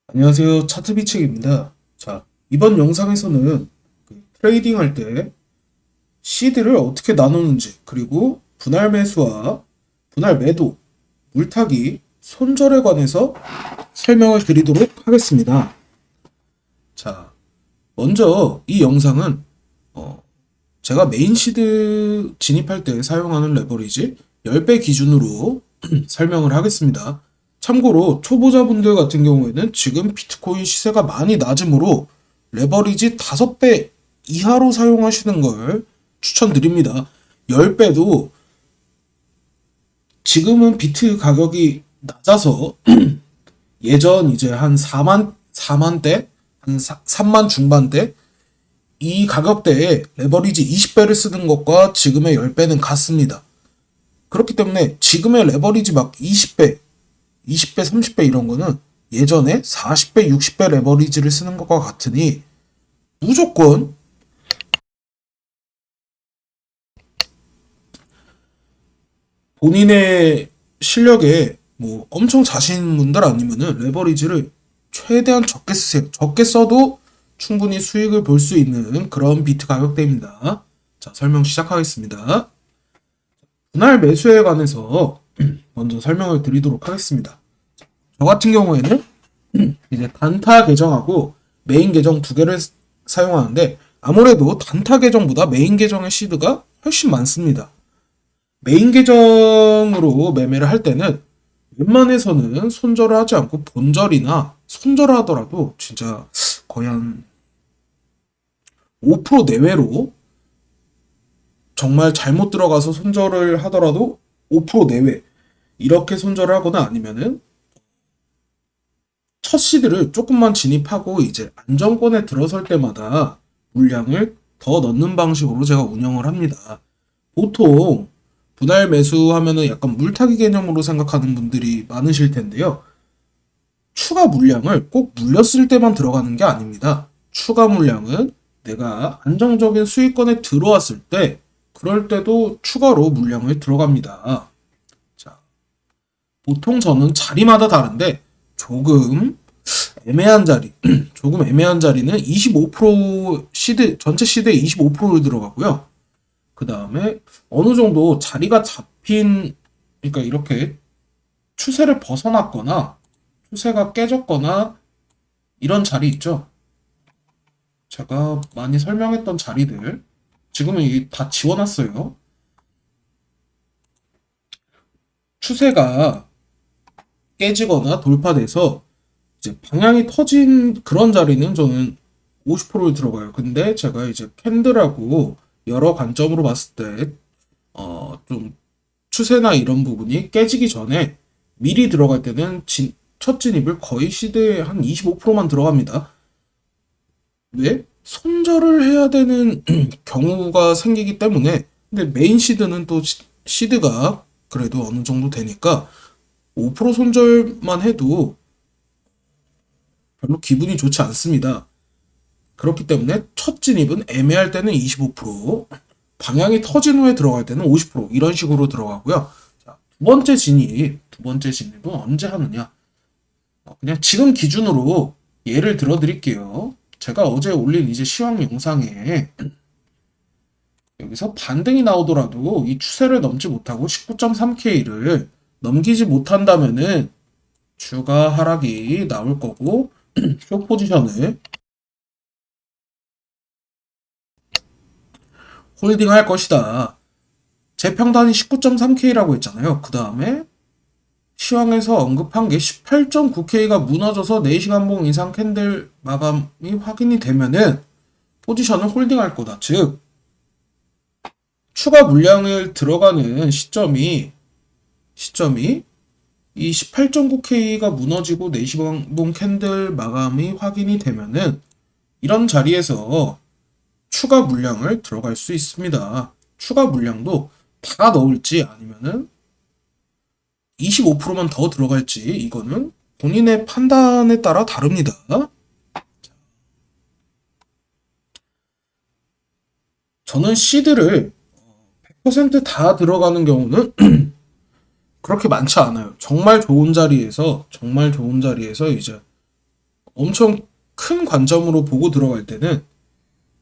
안녕하세요. 차트비책입니다. 자, 이번 영상에서는 트레이딩 할 때 시드를 어떻게 나누는지, 그리고 분할 매수와 분할 매도, 물타기, 손절에 관해서 설명을 드리도록 하겠습니다. 자, 먼저 이 영상은 제가 메인 시드 진입할 때 사용하는 레버리지 10배 기준으로 설명을 하겠습니다. 참고로 초보자분들 같은 경우에는 지금 비트코인 시세가 많이 낮으므로 레버리지 5배 이하로 사용하시는 걸 추천드립니다. 10배도 지금은 비트 가격이 낮아서 예전 이제 한 4만대, 한 3만 중반대 이 가격대에 레버리지 20배를 쓰는 것과 지금의 10배는 같습니다. 그렇기 때문에 지금의 레버리지 막 20배, 20배, 30배 이런 거는 예전에 40배, 60배 레버리지를 쓰는 것과 같으니 무조건 본인의 실력에 뭐 엄청 자신 있는 분들 아니면은 레버리지를 최대한 적게 쓰세요. 적게 써도 충분히 수익을 볼 수 있는 그런 비트 가격대입니다. 자, 설명 시작하겠습니다. 분할 매수에 관해서 먼저 설명을 드리도록 하겠습니다. 저 같은 경우에는 이제 단타 계정하고 메인 계정 두 개를 사용하는데 아무래도 단타 계정보다 메인 계정의 시드가 훨씬 많습니다. 메인 계정으로 매매를 할 때는 웬만해서는 손절을 하지 않고 본절이나 손절을 하더라도 진짜 거의 한 5% 내외로 정말 잘못 들어가서 손절을 하더라도 5% 내외 이렇게 손절을 하거나 아니면은 첫 시드를 조금만 진입하고 이제 안정권에 들어설 때마다 물량을 더 넣는 방식으로 제가 운영을 합니다. 보통 분할 매수하면은 약간 물타기 개념으로 생각하는 분들이 많으실 텐데요. 추가 물량을 꼭 물렸을 때만 들어가는 게 아닙니다. 추가 물량은 내가 안정적인 수익권에 들어왔을 때 그럴 때도 추가로 물량을 들어갑니다. 자, 보통 저는 자리마다 다른데 조금 애매한 자리, 조금 애매한 자리는 25% 시드, 전체 시드에 25%를 들어가고요. 그 다음에 어느 정도 자리가 잡힌, 그러니까 이렇게 추세를 벗어났거나 추세가 깨졌거나 이런 자리 있죠. 제가 많이 설명했던 자리들 지금은 이게 다 지워놨어요. 추세가 깨지거나 돌파돼서 이제 방향이 터진 그런 자리는 저는 50%를 들어가요. 근데 제가 이제 캔들하고 여러 관점으로 봤을 때, 좀 추세나 이런 부분이 깨지기 전에 미리 들어갈 때는 첫 진입을 거의 시드에 한 25%만 들어갑니다. 왜? 손절을 해야 되는 경우가 생기기 때문에. 근데 메인 시드는 또 시드가 그래도 어느 정도 되니까 5% 손절만 해도 별로 기분이 좋지 않습니다. 그렇기 때문에 첫 진입은 애매할 때는 25%, 방향이 터진 후에 들어갈 때는 50% 이런 식으로 들어가고요. 자, 두 번째 진입은 언제 하느냐? 그냥 지금 기준으로 예를 들어 드릴게요. 제가 어제 올린 이제 시황 영상에 여기서 반등이 나오더라도 이 추세를 넘지 못하고 19.3K를 넘기지 못한다면은 추가 하락이 나올 거고 쇼 포지션을 홀딩 할 것이다. 제 평단이 19.3K라고 했잖아요. 그 다음에 시황에서 언급한 게 18.9K가 무너져서 4시간 봉 이상 캔들 마감이 확인이 되면은 포지션을 홀딩할 거다. 즉 추가 물량을 들어가는 시점이 이 18.9K가 무너지고 4시간 봉 캔들 마감이 확인이 되면은 이런 자리에서 추가 물량을 들어갈 수 있습니다. 추가 물량도 다 넣을지 아니면은 25%만 더 들어갈지 이거는 본인의 판단에 따라 다릅니다. 저는 시드를 100%다 들어가는 경우는 그렇게 많지 않아요. 정말 좋은 자리에서 이제 엄청 큰 관점으로 보고 들어갈 때는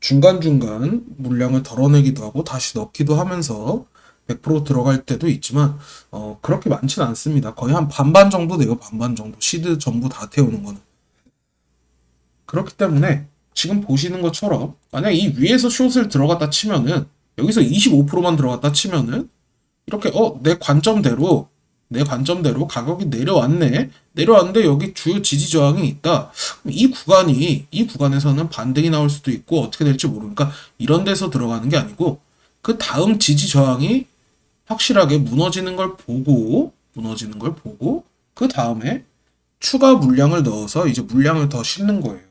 중간중간 물량을 덜어내기도 하고 다시 넣기도 하면서 100% 들어갈 때도 있지만 그렇게 많지는 않습니다. 거의 한 반반 정도 돼요. 반반 정도. 시드 전부 다 태우는 거는. 그렇기 때문에 지금 보시는 것처럼 만약 이 위에서 숏을 들어갔다 치면은 여기서 25%만 들어갔다 치면은 이렇게 내 관점대로 가격이 내려왔는데 여기 주요 지지 저항이 있다. 그럼 이 구간에서는 반등이 나올 수도 있고 어떻게 될지 모르니까 이런 데서 들어가는 게 아니고 그 다음 지지 저항이 확실하게 무너지는 걸 보고 그 다음에 추가 물량을 넣어서 이제 물량을 더 싣는 거예요.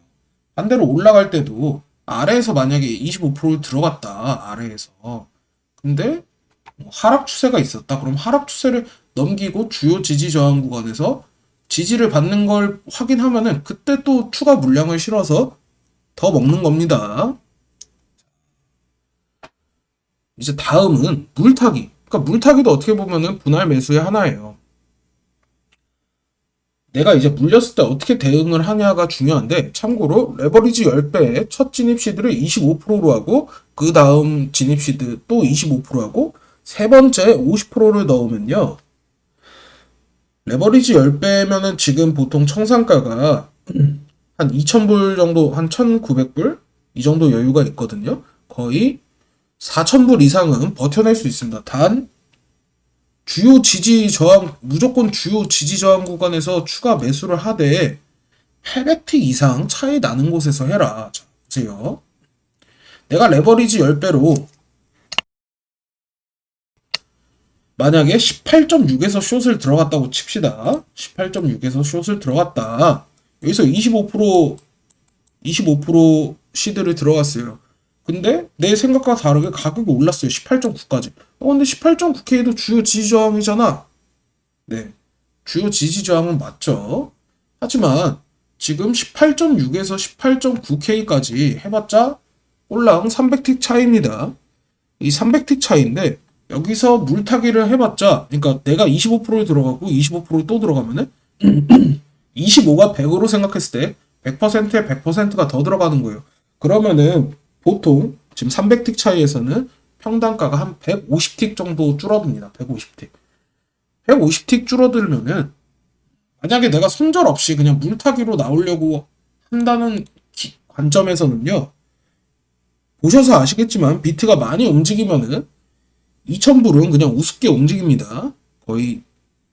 반대로 올라갈 때도 아래에서 만약에 25%를 들어갔다. 아래에서. 근데 하락 추세가 있었다. 그럼 하락 추세를 넘기고 주요 지지 저항 구간에서 지지를 받는 걸 확인하면은 그때 또 추가 물량을 실어서 더 먹는 겁니다. 이제 다음은 물타기. 그러니까 물타기도 어떻게 보면은 분할 매수의 하나예요. 내가 이제 물렸을 때 어떻게 대응을 하냐가 중요한데 참고로 레버리지 10배에 첫 진입 시드를 25%로 하고 그 다음 진입 시드 또 25% 하고 세 번째 50%를 넣으면요. 레버리지 10배면은 지금 보통 청산가가 한 2,000불 정도, 한 1,900불? 이 정도 여유가 있거든요. 거의 4,000불 이상은 버텨낼 수 있습니다. 단 무조건 주요 지지 저항 구간에서 추가 매수를 하되 800틱 이상 차이 나는 곳에서 해라. 자, 보세요. 내가 레버리지 10배로 만약에 18.6에서 숏을 들어갔다고 칩시다. 18.6에서 숏을 들어갔다. 여기서 25% 시드를 들어갔어요. 근데 내 생각과 다르게 가격이 올랐어요. 18.9까지. 근데 18.9K도 주요 지지저항이잖아. 네. 주요 지지저항은 맞죠. 하지만 지금 18.6에서 18.9K까지 해봤자 올라온 300틱 차이입니다. 이 300틱 차이인데 여기서 물타기를 해봤자 그러니까 내가 25%에 들어가고 25%또 들어가면은 25가 100으로 생각했을 때 100%에 100%가 더 들어가는 거예요. 그러면은 보통 지금 300틱 차이에서는 평단가가 한 150틱 정도 줄어듭니다. 150틱. 150틱 줄어들면은 만약에 내가 손절 없이 그냥 물타기로 나오려고 한다는 관점에서는요. 보셔서 아시겠지만 비트가 많이 움직이면은 2000불은 그냥 우습게 움직입니다. 거의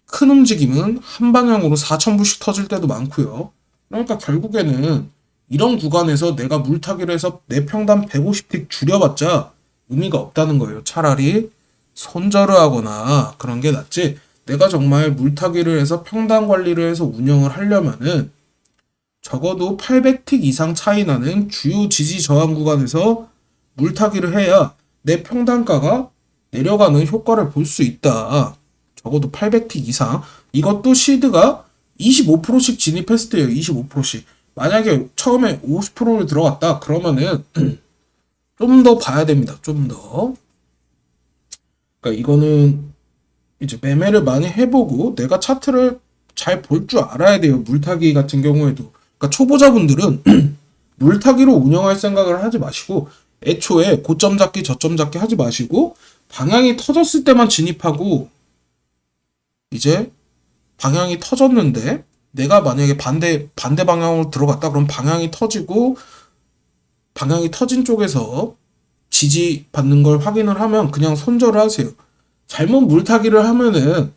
큰 움직임은 한 방향으로 4000불씩 터질 때도 많고요. 그러니까 결국에는 이런 구간에서 내가 물타기를 해서 내 평단 150틱 줄여봤자 의미가 없다는 거예요. 차라리 손절을 하거나 그런 게 낫지. 내가 정말 물타기를 해서 평단 관리를 해서 운영을 하려면은 적어도 800틱 이상 차이 나는 주요 지지 저항 구간에서 물타기를 해야 내 평단가가 내려가는 효과를 볼 수 있다. 적어도 800틱 이상. 이것도 시드가 25%씩 진입했을 때요. 25%씩. 만약에 처음에 50%를 들어갔다. 그러면은 좀 더 봐야 됩니다. 좀 더. 그러니까 이거는 이제 매매를 많이 해보고 내가 차트를 잘 볼 줄 알아야 돼요. 물타기 같은 경우에도. 그러니까 초보자분들은 물타기로 운영할 생각을 하지 마시고 애초에 고점 잡기 저점 잡기 하지 마시고 방향이 터졌을 때만 진입하고 이제 방향이 터졌는데 내가 만약에 반대 방향으로 들어갔다 그럼 방향이 터지고 방향이 터진 쪽에서 지지받는 걸 확인을 하면 그냥 손절을 하세요. 잘못 물타기를 하면은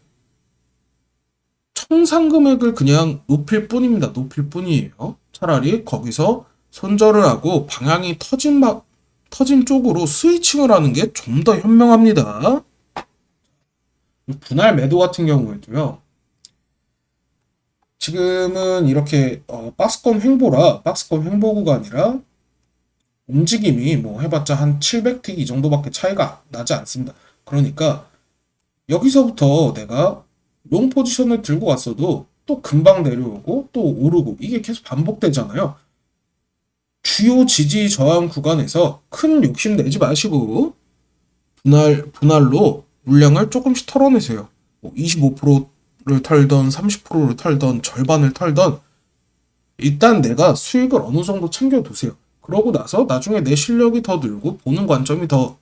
청산 금액을 그냥 높일 뿐입니다. 높일 뿐이에요. 차라리 거기서 손절을 하고 방향이 터진 쪽으로 스위칭을 하는 게 좀 더 현명합니다. 분할 매도 같은 경우에도요. 지금은 이렇게 박스권 횡보 구간이라 움직임이 뭐 해봤자 한 700틱 이 정도밖에 차이가 나지 않습니다. 그러니까 여기서부터 내가 롱 포지션을 들고 왔어도 또 금방 내려오고 또 오르고 이게 계속 반복되잖아요. 주요 지지 저항 구간에서 큰 욕심 내지 마시고 분할로 물량을 조금씩 털어내세요. 25%를 털던 30%를 털던 절반을 털던 일단 내가 수익을 어느 정도 챙겨두세요. 그러고 나서 나중에 내 실력이 더 늘고 보는 관점이 더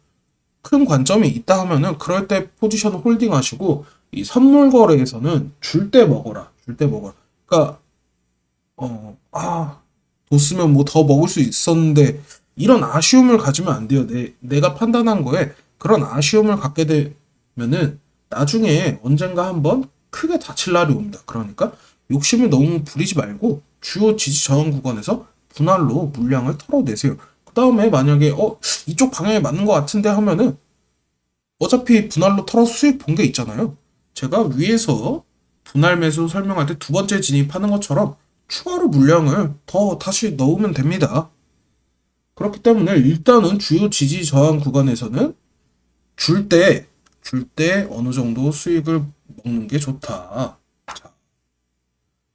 큰 관점이 있다 하면은 그럴 때 포지션 홀딩 하시고, 이 선물 거래에서는 줄 때 먹어라. 줄 때 먹어라. 그러니까 뒀으면 뭐 더 먹을 수 있었는데 이런 아쉬움을 가지면 안 돼요. 내가 판단한 거에 그런 아쉬움을 갖게 되면은 나중에 언젠가 한번 크게 다칠 날이 옵니다. 그러니까 욕심을 너무 부리지 말고 주요 지지 저항 구간에서 분할로 물량을 털어내세요. 그 다음에 만약에 이쪽 방향에 맞는 것 같은데 하면은 어차피 분할로 털어서 수익 본 게 있잖아요. 제가 위에서 분할 매수 설명할 때 두 번째 진입하는 것처럼 추가로 물량을 더 다시 넣으면 됩니다. 그렇기 때문에 일단은 주요 지지 저항 구간에서는 줄 때 어느 정도 수익을 먹는 게 좋다. 자,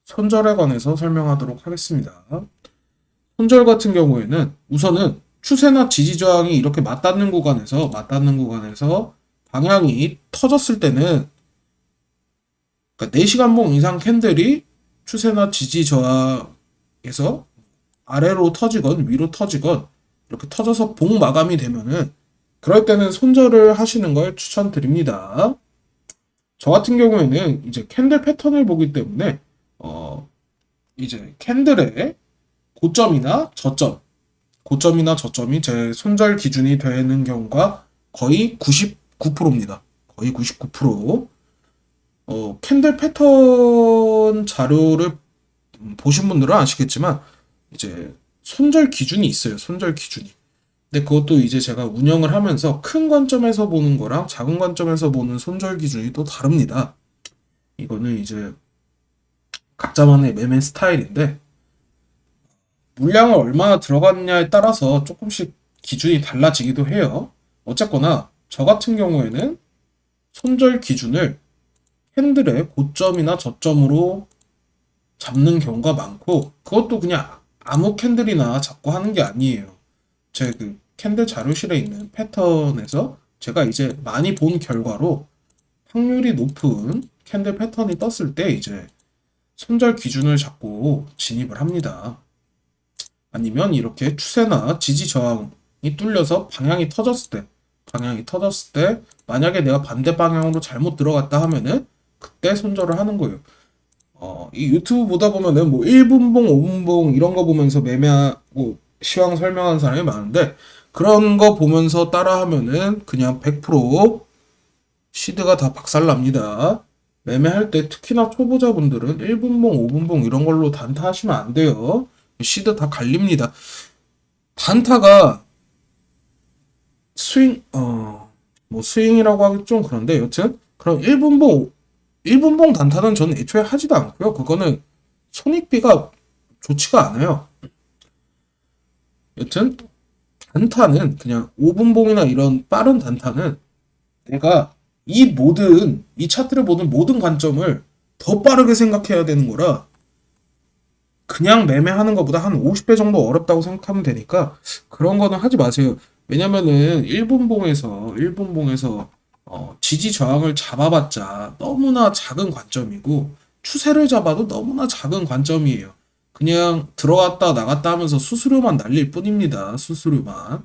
손절에 관해서 설명하도록 하겠습니다. 손절 같은 경우에는 우선은 추세나 지지 저항이 이렇게 맞닿는 구간에서 방향이 터졌을 때는, 그러니까 4시간봉 이상 캔들이 추세나 지지 저항에서 아래로 터지건 위로 터지건 이렇게 터져서 봉 마감이 되면은 그럴 때는 손절을 하시는 걸 추천드립니다. 저 같은 경우에는 이제 캔들 패턴을 보기 때문에 이제 캔들의 고점이나 저점이 제 손절 기준이 되는 경우가 거의 99%입니다. 거의 99%. 캔들 패턴 자료를 보신 분들은 아시겠지만 이제 손절 기준이 있어요. 손절 기준이. 근데 그것도 이제 제가 운영을 하면서 큰 관점에서 보는 거랑 작은 관점에서 보는 손절 기준이 또 다릅니다. 이거는 이제 각자만의 매매 스타일인데 물량을 얼마나 들어갔냐에 따라서 조금씩 기준이 달라지기도 해요. 어쨌거나 저 같은 경우에는 손절 기준을 캔들의 고점이나 저점으로 잡는 경우가 많고, 그것도 그냥 아무 캔들이나 잡고 하는 게 아니에요. 제 그 캔들 자료실에 있는 패턴에서 제가 이제 많이 본 결과로 확률이 높은 캔들 패턴이 떴을 때 이제 손절 기준을 잡고 진입을 합니다. 아니면 이렇게 추세나 지지 저항이 뚫려서 방향이 터졌을 때 만약에 내가 반대 방향으로 잘못 들어갔다 하면은 그때 손절을 하는 거예요. 이 유튜브 보다 보면은 뭐 1분봉, 5분봉 이런 거 보면서 매매하고 시황 설명하는 사람이 많은데, 그런 거 보면서 따라하면은 그냥 100% 시드가 다 박살납니다. 매매할 때 특히나 초보자분들은 1분봉, 5분봉 이런 걸로 단타 하시면 안 돼요. 시드 다 갈립니다. 단타가 스윙이라고 하기 좀 그런데 여튼 그럼 1분봉 단타는 저는 애초에 하지도 않고요. 그거는 손익비가 좋지가 않아요. 여튼 단타는 그냥 5분봉이나 이런 빠른 단타는 내가 이 차트를 보는 모든 관점을 더 빠르게 생각해야 되는 거라 그냥 매매하는 것보다 한 50배 정도 어렵다고 생각하면 되니까 그런 거는 하지 마세요. 왜냐면은 1분봉에서 지지 저항을 잡아봤자 너무나 작은 관점이고 추세를 잡아도 너무나 작은 관점이에요. 그냥 들어갔다 나갔다 하면서 수수료만 날릴 뿐입니다. 수수료만.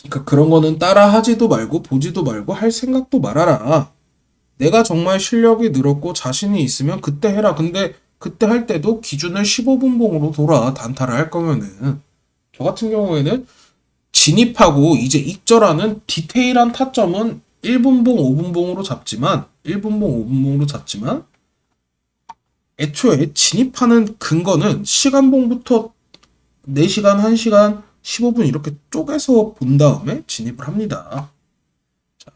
그러니까 그런 거는 따라 하지도 말고 보지도 말고 할 생각도 말아라. 내가 정말 실력이 늘었고 자신이 있으면 그때 해라. 근데 그때 할 때도 기준을 15분봉으로 돌아. 단타를 할 거면은. 저 같은 경우에는 진입하고 이제 익절하는 디테일한 타점은 1분봉, 5분봉으로 잡지만 애초에 진입하는 근거는 시간봉부터 4시간, 1시간, 15분 이렇게 쪼개서 본 다음에 진입을 합니다. 자,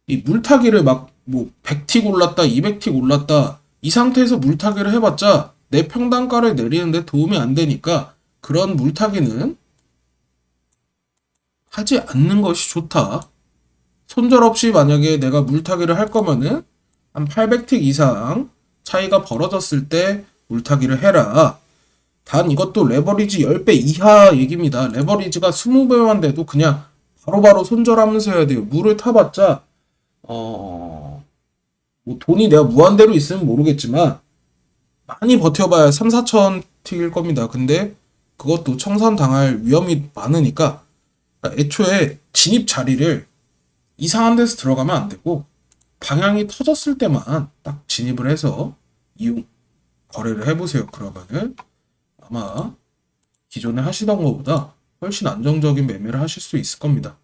이 물타기를 막 뭐 100틱 올랐다, 200틱 올랐다 이 상태에서 물타기를 해봤자 내 평단가를 내리는데 도움이 안 되니까 그런 물타기는 하지 않는 것이 좋다. 손절 없이 만약에 내가 물타기를 할 거면은 한 800틱 이상 차이가 벌어졌을 때 물타기를 해라. 단 이것도 레버리지 10배 이하 얘기입니다. 레버리지가 20배만 돼도 그냥 바로바로 손절하면서 해야 돼요. 물을 타봤자 뭐 돈이 내가 무한대로 있으면 모르겠지만 많이 버텨봐야 3, 4천 튀길 겁니다. 근데 그것도 청산당할 위험이 많으니까 애초에 진입 자리를 이상한 데서 들어가면 안 되고 방향이 터졌을 때만 딱 진입을 해서 이용 거래를 해보세요. 그러면은 아마 기존에 하시던 것보다 훨씬 안정적인 매매를 하실 수 있을 겁니다.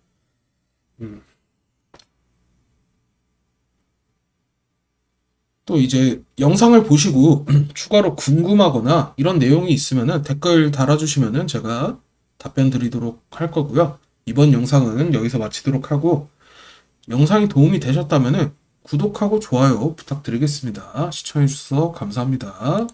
또 이제 영상을 보시고 추가로 궁금하거나 이런 내용이 있으면은 댓글 달아주시면은 제가 답변 드리도록 할 거고요. 이번 영상은 여기서 마치도록 하고 영상이 도움이 되셨다면은 구독하고 좋아요 부탁드리겠습니다. 시청해주셔서 감사합니다.